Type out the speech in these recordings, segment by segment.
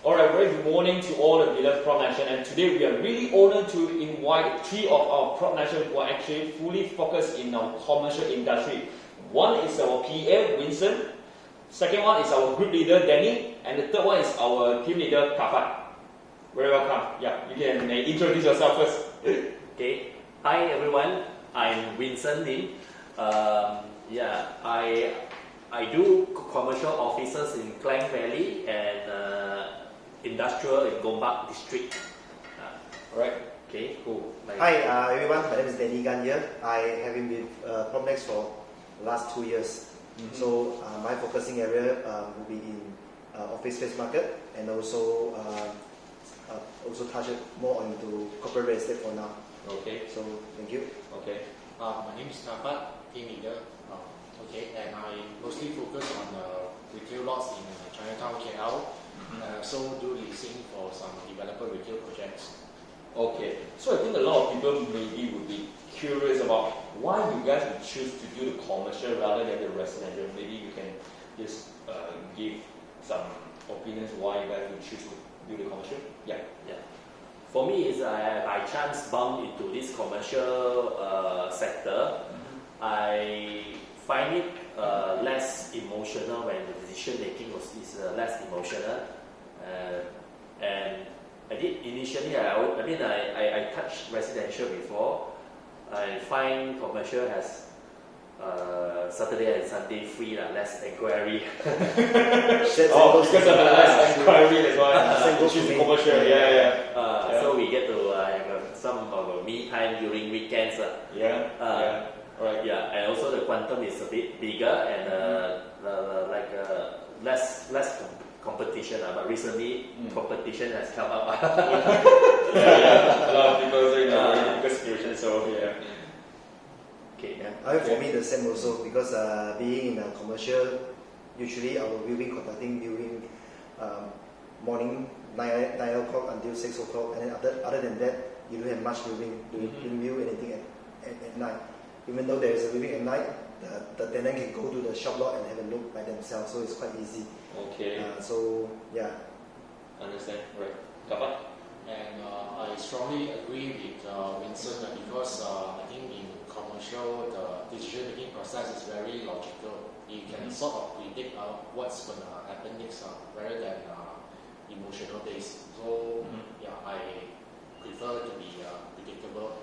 Alright, very good morning to all the beloved Prop Nation, and today we are really honored to invite three of our Prop Nation who are actually fully focused in our commercial industry. One is our PA, Vincent. Second one is our group leader, Danny. And the third one is our team leader, Kafat. Very welcome. Yeah, you can introduce yourself first. Okay. Hi everyone. I'm Vincent Lim. I do commercial offices in Klang Valley and industrial in Gombak district. Alright. Okay, cool. Hi everyone, my name is Danny Gan here. I have been with Propnex for the last 2 years. So my focusing area will be in office space market and also touch it more into corporate real estate for now. Okay. So thank you. Okay. My name is Kafat, team leader. And I mostly focus on retail lots in Chinatown, KL. I also do leasing for some developer retail projects. Okay, so I think a lot of people maybe would be curious about why you guys would choose to do the commercial rather than the residential. Maybe you can just give some opinions why you guys would choose to do the commercial. Yeah. For me, is I by chance bumped into this commercial sector. I find it less emotional when the decision making is less emotional. And I did initially, I touched residential before. I find commercial has Saturday and Sunday free, less inquiry. Because of the less inquiry, that's why choose the commercial. So we get to have some of me time during weekends. Right. Yeah, and also the quantum is a bit bigger and less competition. But recently, competition has come up. A lot of people are in a very difficult situation. So Okay. For me the same also because being in a commercial, usually our viewing conducting during morning 9 o'clock until 6 o'clock, and then other than that, you don't have much viewing. You don't view anything at night. Even though there is a viewing at night, the tenant can go to the shop lot and have a look by themselves, so it's quite easy. Okay. Understand. Right. Kapan? And I strongly agree with Vincent because I think in commercial, the decision-making process is very logical. You can sort of predict what's going to happen next rather than emotional based. So I prefer to be predictable.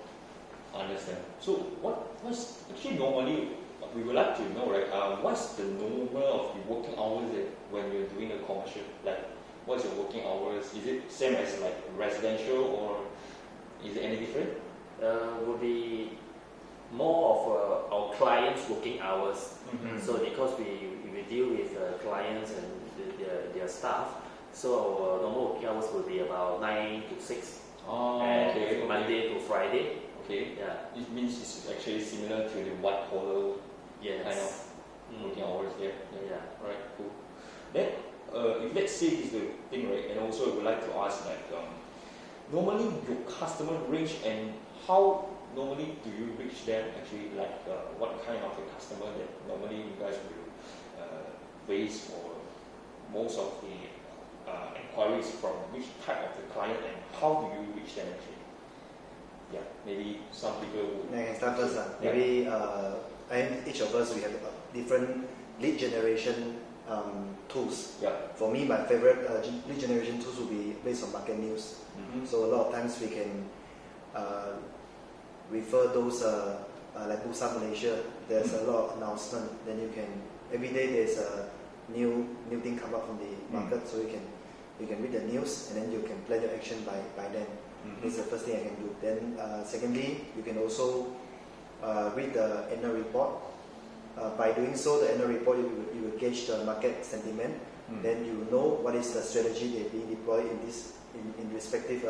Understand. So what's actually normally we would like to know, right? What's the normal of the working hours when you're doing a commercial? Like, what's your working hours? Is it same as like residential, or is it any different? Would be more of our clients' working hours. So because we deal with clients and their staff, so our normal working hours will be about 9 to 6, and Monday to Friday. Okay. Yeah. It means it's actually similar to the white collar kind of working hours there. Yeah. Right. Cool. Then, if let's say this is the thing, right, and also I would like to ask, like, normally your customer range and how normally do you reach them? Actually, like, what kind of a customer that normally you guys will raise for most of the inquiries from which type of the client, and how do you reach them actually? Yeah, maybe some people. I can start first. Maybe each of us we have different lead generation tools. Yeah. For me, my favorite lead generation tools will be based on market news. So a lot of times we can refer those like Bursa Malaysia. There's a lot of announcement. Then you can every day there's a new thing come up from the market, so you can read the news and then you can plan your action by then. This is the first thing I can do. Then secondly, you can also read the annual report. By doing so, the annual report you will gauge the market sentiment. Then you know what is the strategy they're being deployed in respective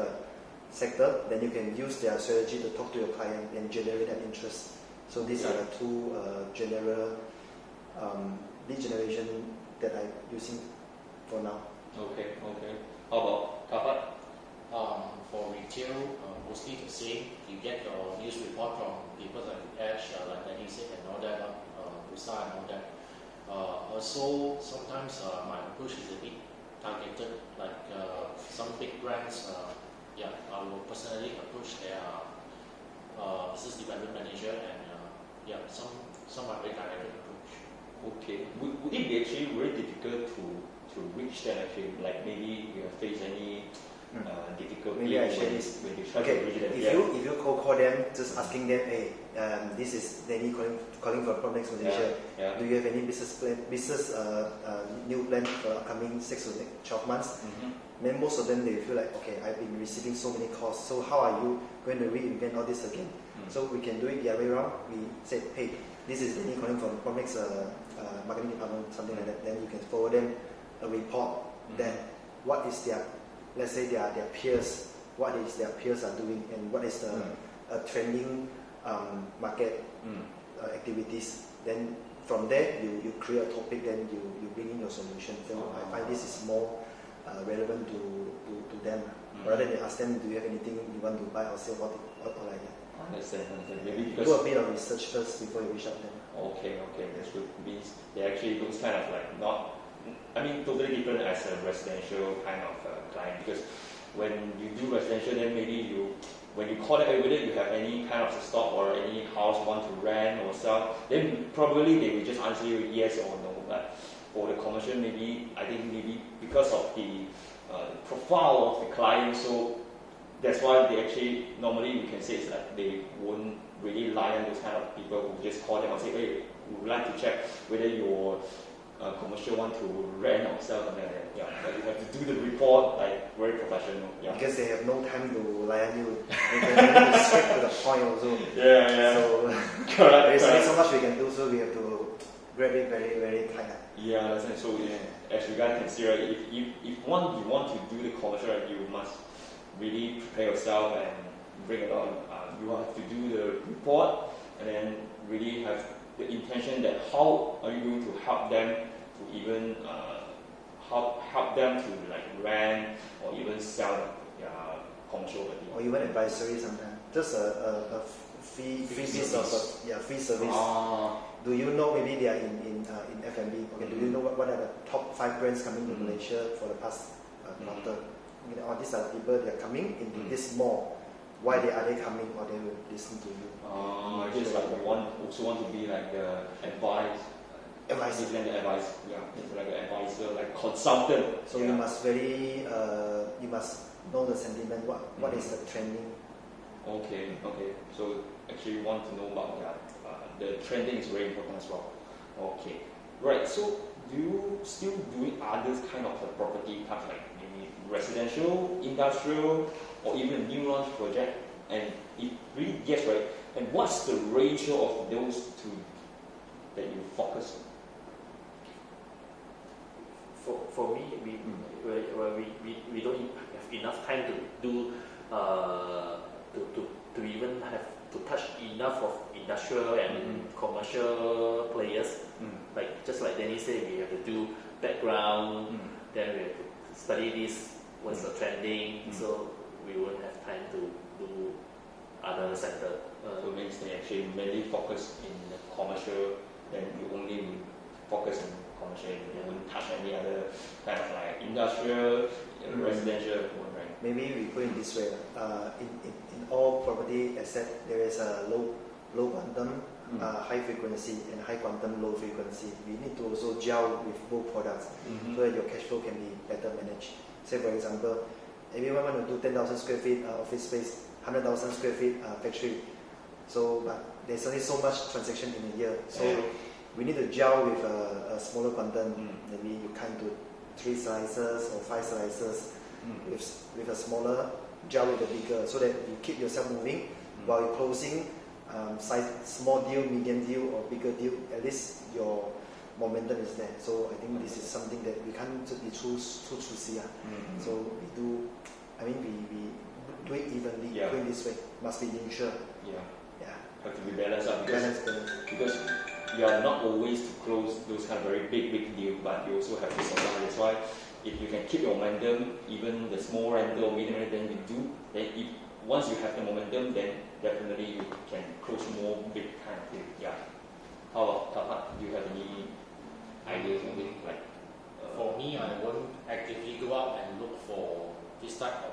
sector. Then you can use their strategy to talk to your client and generate that interest. So these are the two general lead generation that I'm using for now. Okay. How about Kapat? For retail, mostly the same. You get your news report from people like Ash, like Danny said, and all that, Bursa and all that. Also, sometimes my approach is a bit targeted, like some big brands. I will personally approach their business development manager, and some are very direct approach. Okay. Would it be actually very difficult to reach them actually? Like maybe you have faced any difficulty Maybe I share this. when you try Okay, to reach them? if you call them, just asking them, hey, this is Danny calling for Promex Malaysia. Yeah. Do you have any business new plan for upcoming 6 to 12 months? Then most of them they feel like, okay, I've been receiving so many calls, so how are you going to reinvent all this again? So we can do it the other way around. We say, hey, this is Danny calling from Promex marketing department, something like that. Then you can forward them a report that what is their, let's say their peers, what is their peers are doing, and what is the trending market activities. Then from there you create a topic, then you bring in your solution. So I find this is more relevant to them, rather than ask them, do you have anything you want to buy or sell, or like that. Understand. Maybe because Do a bit of research first before you reach out to them. Okay, that's good. Means they actually those kind of like not, I mean, totally different as a residential kind of client, because when you do residential, then maybe when you call them every day, you have any kind of stock or any house you want to rent or sell, then probably they will just answer you yes or no. But for the commercial, I think maybe because of the profile of the client, so that's why they actually, normally we can say it's like they won't really rely on those kind of people who just call them and say, hey, we would like to check whether your commercial want to rent or sell, something like that. Yeah, but you have to do the report like very professional. Yeah. Because they have no time to rely on you. They can be straight to the point also. Yeah. So Correct. there's only so much we can do, so we have to grab it very, very tight. Yeah, that's it. So as you guys can see, right, if you want to do the commercial, right, you must really prepare yourself and bring it on. You have to do the report and then really have the intention that how are you going to help them to even help them to like rent or even sell their commercial property. Or even advisory sometimes. Just a free piece of free service. Do you know, maybe they are in F&B? Okay, do you know what are the top 5 brands coming to Malaysia for the past quarter? These are people that are coming into this mall. Why are they coming? Or they will listen to you. Just like also want to be like the advice. The advice, like an advisor, like consultant. So you must you must know the sentiment. What is the trending? Okay. So actually, you want to know about the trending is very important as well. Okay, right. So do you still do other kind of property types, like maybe residential, industrial, or even new launch project? And if really yes, right. And what's the ratio of those two that you focus on? For me, we don't have enough time to do to even have to touch enough of industrial and commercial players. Like just like Danny said, we have to do background, then we have to study this, what's the trending, so we won't have time to do other sector. So it means they actually mainly focus in the commercial, then you only focus on commercial, you won't touch any other kind of like industrial, residential one, right? Maybe we put it this way. In all property asset, there is a low quantum, high frequency, and high quantum, low frequency. We need to also gel with both products so that your cash flow can be better managed. Say for example, everyone want to do 10,000 square feet office space, 100,000 square feet factory. So, but there's only so much transaction in a year. So we need to gel with a smaller quantum. Maybe you can't do 3 slices or 5 slices with a smaller, gel with a bigger, so that you keep yourself moving while you're closing size, small deal, medium deal, or bigger deal. At least your momentum is there. So I think this is something that we can't be too choosy. So we do. I mean, we do it evenly. Do it this way. Must be neutral. Have to be balanced up because you are not always to close those kind of very big deal, but you also have to survive. That's why if you can keep your momentum, even the small rental, medium rental, then you do. Then if once you have the momentum, then definitely you can close more big kind of deal. Yeah. How about Tapat? Do you have any ideas on it, like For me, I won't actively go out and look for this type of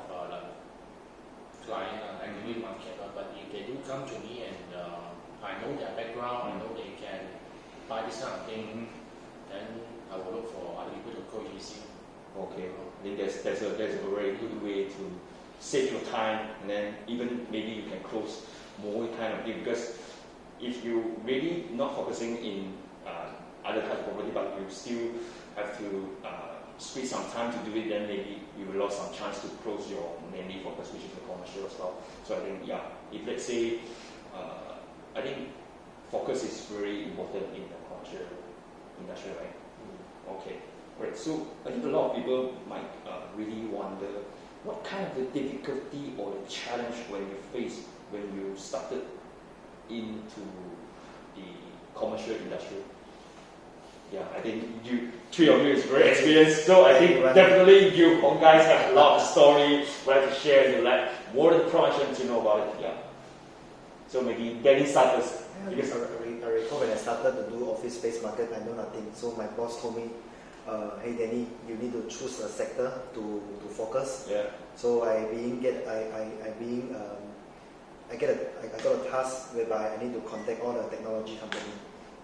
client actively market, but if they do come to me and I know their background, I know they can buy this kind of thing, then I will look for other people to co-use. Okay, I think that's a very good way to save your time, and then even maybe you can close more kind of thing, because if you really not focusing in other types of property, but you still have to squeeze some time to do it, then maybe you will lose some chance to close your mainly focus, which is the commercial as well. So I think, yeah, if let's say, I think focus is very important in the commercial industry, right? Okay, great. So I think a lot of people might really wonder what kind of the difficulty or the challenge when you face when you started into the commercial industry. Yeah, I think you three of you is very experienced, so I think definitely you guys have a lot of story like to share, and you like more information to know about it. Yeah. So maybe getting started. Because I recall when I started to do office-based market, I know nothing. So my boss told me, "Hey Danny, you need to choose a sector to focus." Yeah. So I got a task whereby I need to contact all the technology company.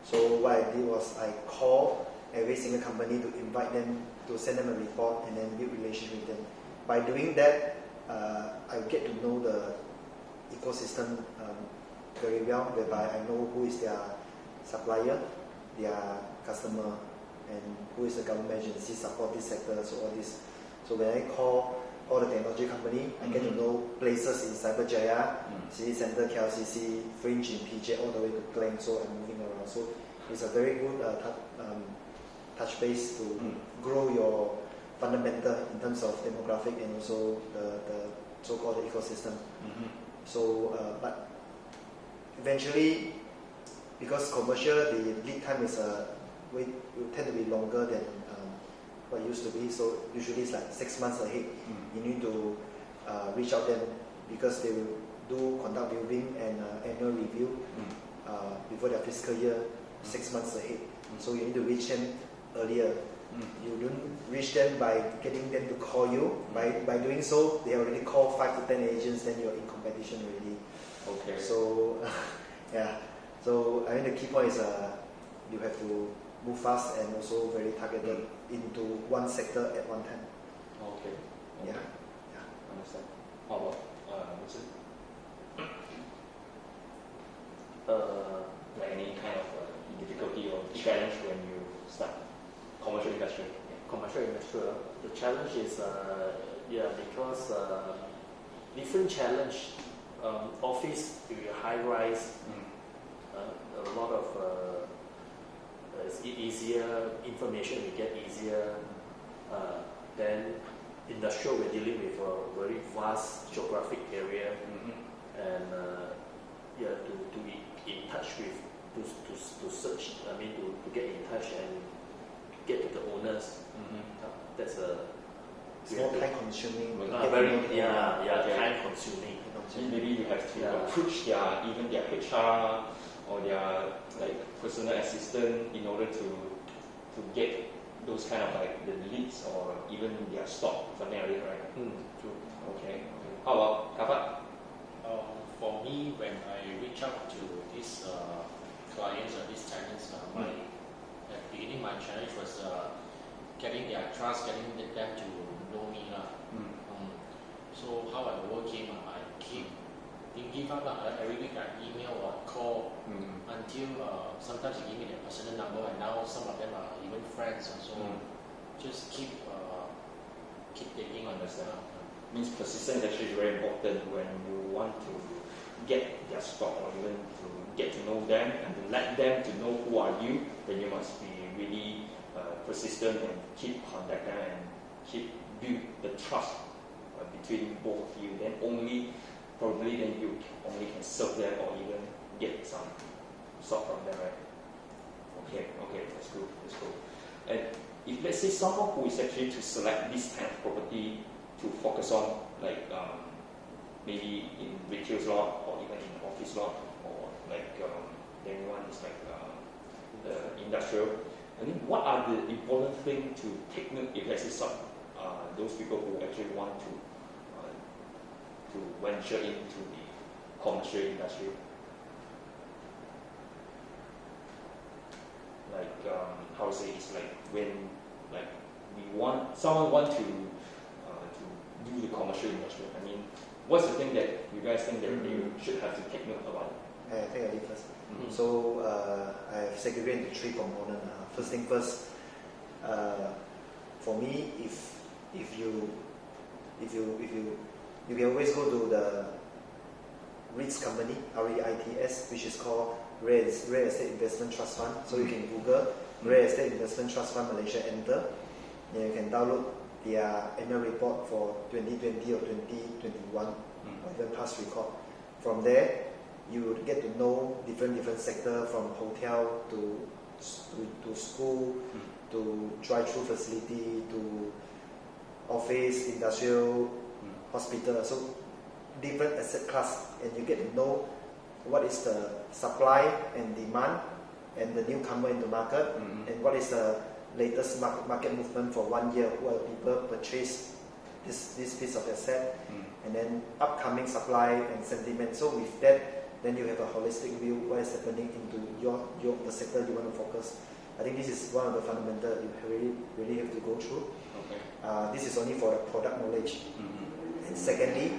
So what I did was I called every single company to invite them, to send them a report, and then build relations with them. By doing that, I get to know the ecosystem very well, whereby I know who is their supplier, their customer, and who is the government agency support this sector. So all this. So when I call all the technology company, I get to know places in Cyberjaya, City Center, KLCC, Fringe in PJ, all the way to Klang. So I'm moving around. So it's a very good touch base to grow your fundamental in terms of demographic and also the so-called ecosystem. So, but eventually, because commercial, the lead time is will tend to be longer than what it used to be. So usually it's like 6 months ahead. You need to reach out them because they will conduct viewing and annual review before their fiscal year 6 months ahead. So you need to reach them earlier. You don't reach them by getting them to call you. By doing so, they already call 5 to 10 agents. Then you're in competition already. Okay. So yeah. So I think the key point is you have to move fast and also very targeted into one sector at one time. Okay. Yeah. Understand. How about Wilson? Like any kind of difficulty or challenge when you start commercial industry? Commercial industry, the challenge is because different challenge. Office, high rise, a lot of it's easier, information we get easier. Then industrial, we're dealing with a very vast geographic area, and to be in touch with, to search, to get in touch and get to the owners. That's a It's more time consuming. time consuming. Maybe you have to approach even their HR or their personal assistant in order to get those kind of the leads or even their stock, something like that, right? True. Okay. How about Kapat? For me, when I reach out to these clients or these tenants, at the beginning my challenge was getting their trust, getting them to know me. So how I overcame, didn't give up. Every week I email or call until sometimes they give me their personal number, and now some of them are even friends. So just keep taking on the stuff. Means persistence actually is very important when you want to get their stock or even to get to know them and to let them to know who are you. Then you must be really persistent and keep contact them and keep build the trust between both of you. Then probably then you only can serve them or even get some stock from them, right? Okay, that's good. And if let's say someone who is actually to select this kind of property to focus on, maybe in retail lot or even in office lot, or anyone is the industrial, I think what are the important things to take note if let's say those people who actually want to venture into the commercial industry? Like how to say, it's like when like someone want to do the commercial industry. I mean, what's the thing that you guys think that you should have to take note about? I think I did first. Mm-hmm. So I have segregated into 3 components. First thing first, for me, if you can always go to the REITs company, REITs, which is called Real Estate Investment Trust Fund. So you can Google Real Estate Investment Trust Fund Malaysia, enter, and you can download their annual report for 2020 or 2021, or even past record. From there, you would get to know different sectors, from hotel to school, to drive-through facility, to office, industrial, hospital. So different asset class, and you get to know what is the supply and demand and the newcomer in the market, and what is the latest market movement for 1 year, where people purchase this piece of asset, and then upcoming supply and sentiment. So with that, then you have a holistic view what is happening into the sector you want to focus. I think this is one of the fundamentals you really have to go through. Okay. This is only for the product knowledge. And secondly,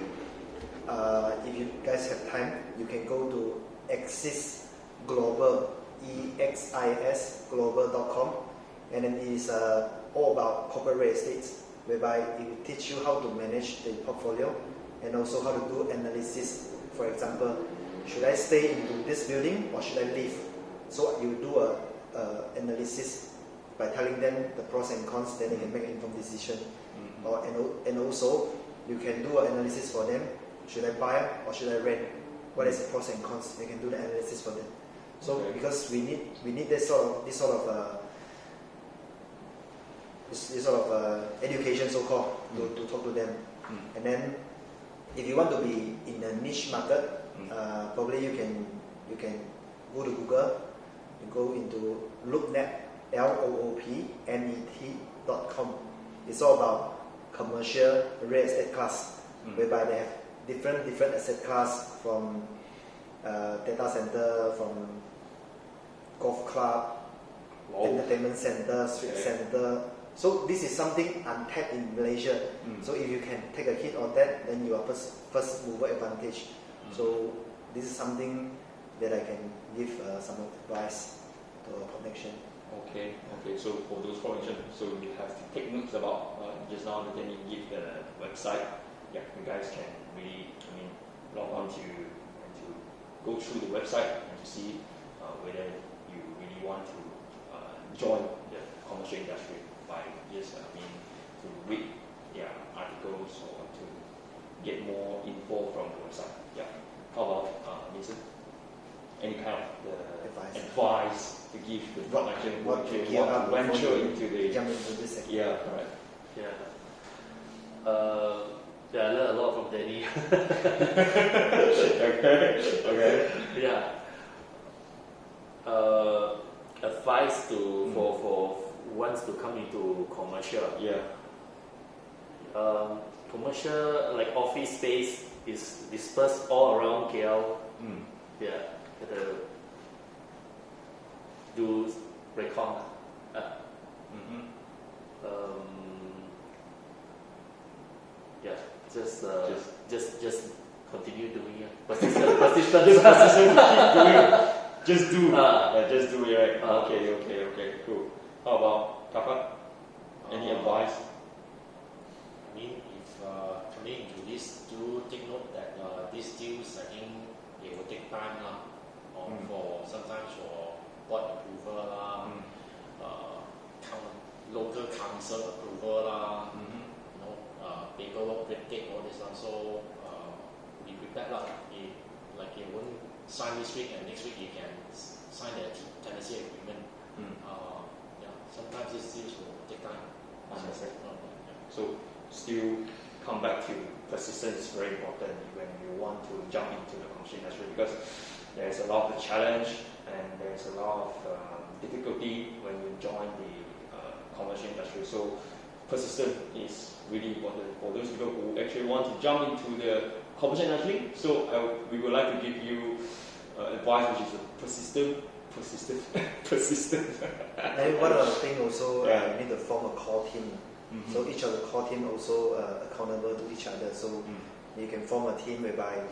if you guys have time, you can go to Exis Global, EXIS Global.com, and then it is all about corporate real estate, whereby it will teach you how to manage the portfolio and also how to do analysis. For example, should I stay into this building or should I leave? So you do a analysis by telling them the pros and cons, then they can make an informed decision. And also you can do an analysis for them. Should I buy or should I rent? What is the pros and cons? They can do the analysis for them. So because we need this sort of education, so called, to talk to them. And then if you want to be in a niche market, probably you can go to Google, you go into LoopNet, LoopNet.com. It's all about commercial real estate class, whereby they have different asset class, from data center, from golf club, entertainment center, street center. So this is something untapped in Malaysia. So if you can take a hit on that, then you are first mover advantage. So this is something that I can give some advice to our connection. Okay. So for those connection, so you have to take notes about just now. Then you give the website. Yeah, you guys can really, log on to go through the website and to see whether you really want to join the commercial industry by just to read their articles or to get more info from the website. Yeah. How about Vincent? Any kind of advice to give the connection who actually want to venture into the jump into this sector? Yeah, correct. Yeah, I learned a lot from Danny. Okay. Yeah. Advice for wants to come into commercial. Yeah. Commercial, like office space, is dispersed all around KL. Yeah. Do recon. Yeah. Just continue doing it. Persistent. Persistent to keep doing. Just do. Just do it, right? Okay, cool. How about Kapat? Any advice? If coming into this, do take note that these deals, I think it will take time for sometimes for board approval local council approval paperwork, red tape, all this So be prepared It won't sign this week and next week you can sign the tenancy agreement. Sometimes these deals will take time. So still come back to persistence is very important when you want to jump into the commercial industry, because there's a lot of challenge and there's a lot of difficulty when you join the commercial industry. So persistence is really important for those people who actually want to jump into the commercial industry. So we would like to give you advice, which is persistent. And one other thing also, Yeah. you need to form a core team. Mhm. So each of the core team also accountable to each other. So you can form a team whereby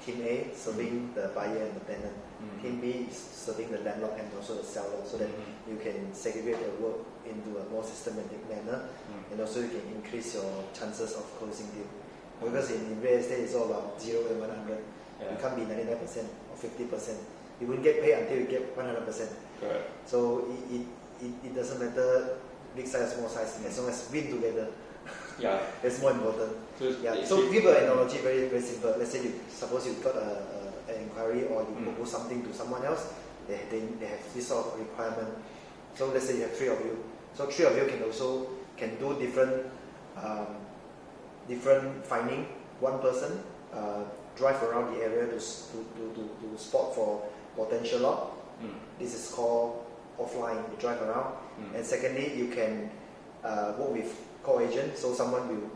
team A serving the buyer and the tenant, team B is serving the landlord and also the seller, so that you can segregate the work into a more systematic manner, and also you can increase your chances of closing deal. Because in real estate it's all about 0 and 100. Yeah. You can't be 99% or 50%. You won't get paid until you get 100%. Correct. So it doesn't matter big size or small size, as long as win together. Yeah. That's more important. So, Yeah. So give an analogy very very simple. Let's say suppose you got an inquiry or you propose something to someone else. They have this sort of requirement. So let's say you have 3 of you. So 3 of you can do different finding. One person drive around the area to spot for potential lot. This is called offline. You drive around. And secondly, you can work with co-agent. So someone will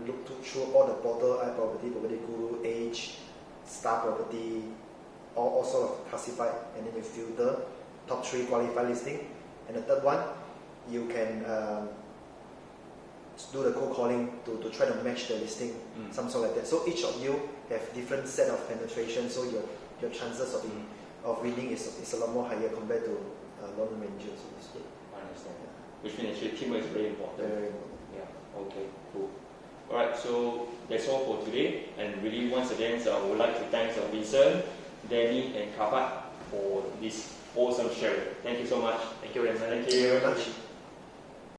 look through all the portal, iProperty, Property Guru, Age, Star Property, all sort of classified, and then you filter top 3 qualified listing. And the third one, you can do the cold calling to try to match the listing, some sort like that. So each of you have different set of penetration, so your chances of winning is a lot more higher compared to London Rangers. So to speak. I understand. Which means actually teamwork is very important. Very important. Yeah. Okay. Cool. All right. So that's all for today. And really, once again, I would like to thank Vincent, Danny, and Kapat for this awesome sharing. Thank you so much. Thank you very much. Thank Thank you you. very much.